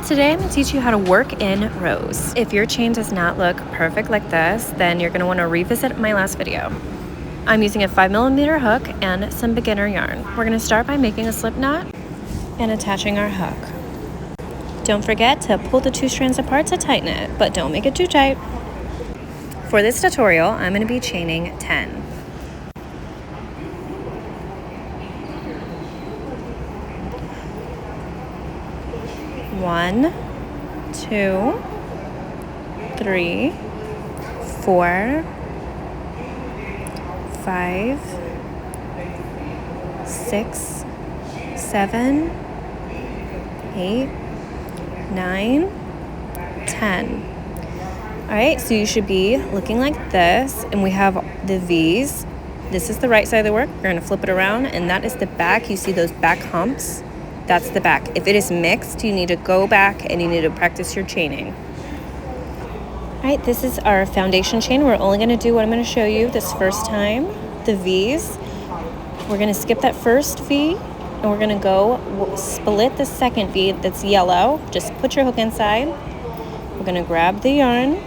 Today I'm going to teach you how to work in rows. If your chain does not look perfect like this, then you're going to want to revisit my last video. I'm using a 5mm hook and some beginner yarn. We're going to start by making a slip knot and attaching our hook. Don't forget to pull the two strands apart to tighten it, but don't make it too tight. For this tutorial, I'm going to be chaining 10. One, two, 3, 4, 5, 6, 7, 8, 9, 10. All right, so you should be looking like this, and we have the V's. This is the right side of the work. We're going to flip it around, and that is the back. You see those back humps? That's the back. If it is mixed, you need to go back and you need to practice your chaining. All right, this is our foundation chain. We're only going to do what I'm going to show you this first time, the V's. We're going to skip that first V, and we're going to go split the second V that's yellow. Just put your hook inside. We're going to grab the yarn.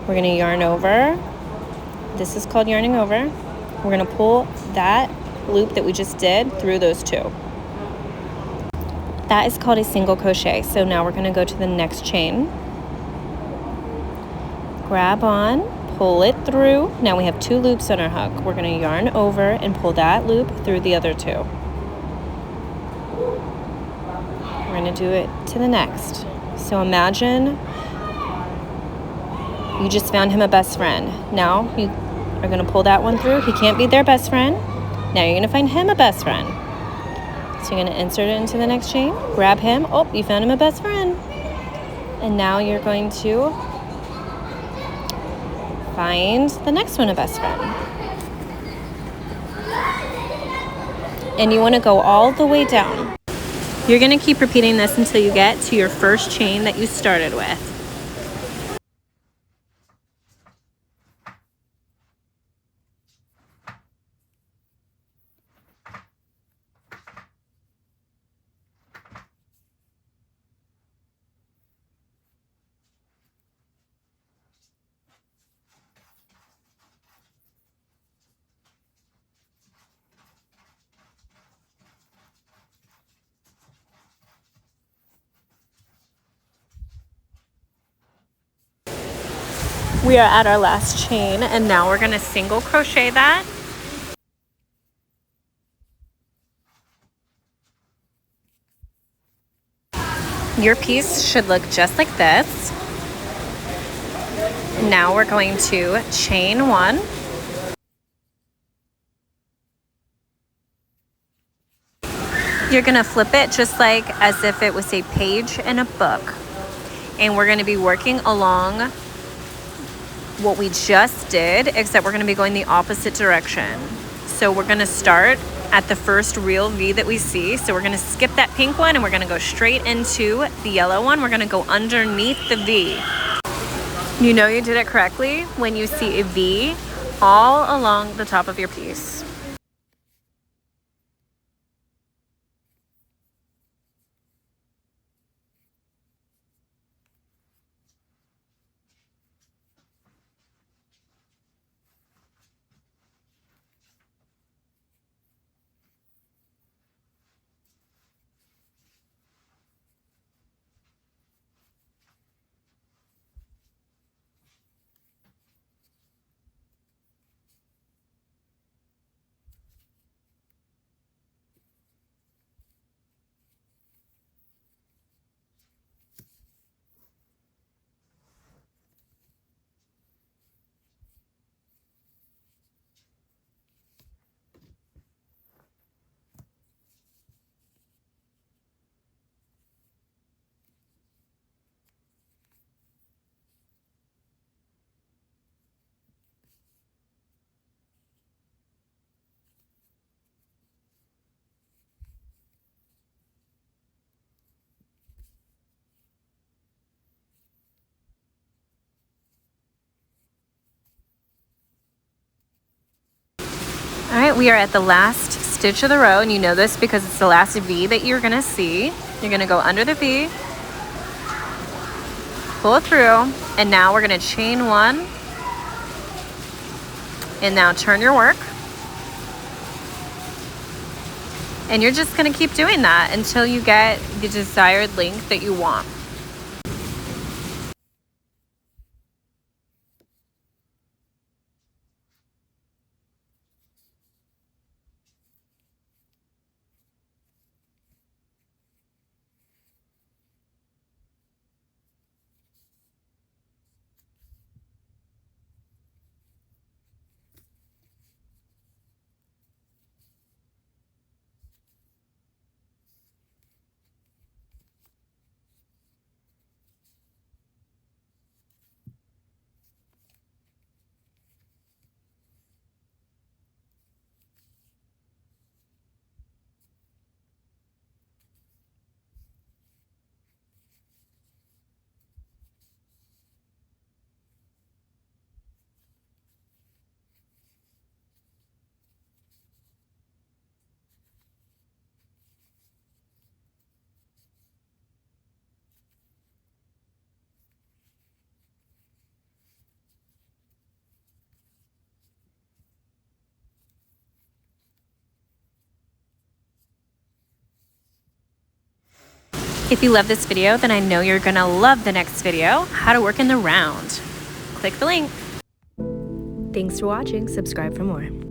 We're going to yarn over. This is called yarning over. We're going to pull that loop that we just did through those two. That is called a single crochet. So now we're going to go to the next chain. Grab on, pull it through. Now we have 2 loops on our hook. We're going to yarn over and pull that loop through the other 2. We're going to do it to the next. So imagine you just found him a best friend. Now you are going to pull that one through. He can't be their best friend. Now you're going to find him a best friend. So you're going to insert it into the next chain, grab him. Oh, you found him a best friend. And now you're going to find the next one a best friend. And you want to go all the way down. You're going to keep repeating this until you get to your first chain that you started with. We are at our last chain, and now we're going to single crochet that. Your piece should look just like this. Now we're going to chain 1. You're going to flip it just like as if it was a page in a book. And we're going to be working along what we just did, except we're going to be going the opposite direction. So we're going to start at the first real V that we see. So we're going to skip that pink one and we're going to go straight into the yellow one. We're going to go underneath the V. You know you did it correctly when you see a V all along the top of your piece. All right, we are at the last stitch of the row, and you know this because it's the last V that you're gonna see. You're gonna go under the V, pull it through, and now we're gonna chain 1, and now turn your work. And you're just gonna keep doing that until you get the desired length that you want. If you love this video, then I know you're gonna love the next video, how to work in the round. Click the link. Thanks for watching. Subscribe for more.